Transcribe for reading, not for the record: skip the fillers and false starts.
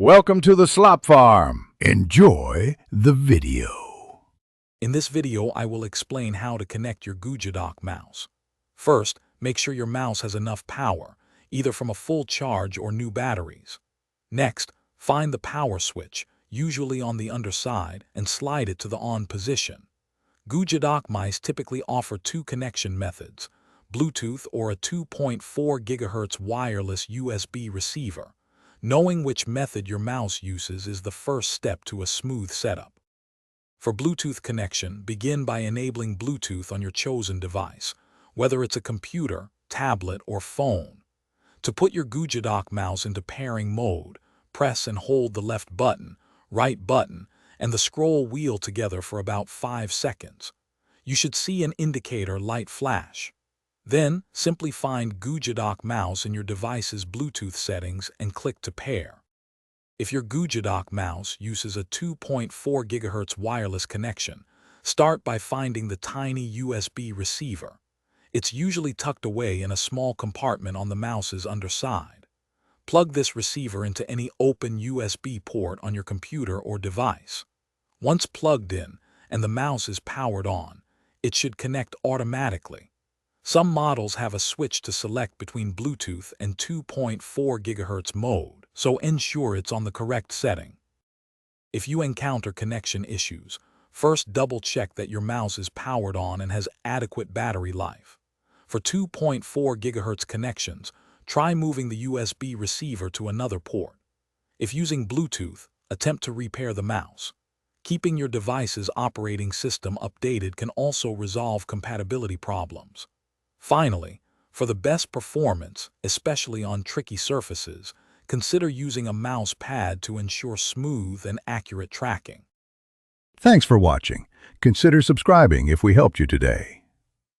Welcome to the Slop Farm. Enjoy the video. In this video, I will explain how to connect your Googodoq mouse. First, make sure your mouse has enough power, either from a full charge or new batteries. Next, find the power switch, usually on the underside, and slide it to the on position. Googodoq mice typically offer two connection methods, Bluetooth or a 2.4 GHz wireless USB receiver. Knowing which method your mouse uses is the first step to a smooth setup. For Bluetooth connection, begin by enabling Bluetooth on your chosen device, whether it's a computer, tablet, or phone. To put your Googodoq mouse into pairing mode, press and hold the left button, right button, and the scroll wheel together for about 5 seconds. You should see an indicator light flash. Then, simply find Googodoq mouse in your device's Bluetooth settings and click to pair. If your Googodoq mouse uses a 2.4 GHz wireless connection, start by finding the tiny USB receiver. It's usually tucked away in a small compartment on the mouse's underside. Plug this receiver into any open USB port on your computer or device. Once plugged in and the mouse is powered on, it should connect automatically. Some models have a switch to select between Bluetooth and 2.4 GHz mode, so ensure it's on the correct setting. If you encounter connection issues, first double-check that your mouse is powered on and has adequate battery life. For 2.4 GHz connections, try moving the USB receiver to another port. If using Bluetooth, attempt to repair the mouse. Keeping your device's operating system updated can also resolve compatibility problems. Finally, for the best performance, especially on tricky surfaces, consider using a mouse pad to ensure smooth and accurate tracking. Thanks for watching. Consider subscribing if we helped you today.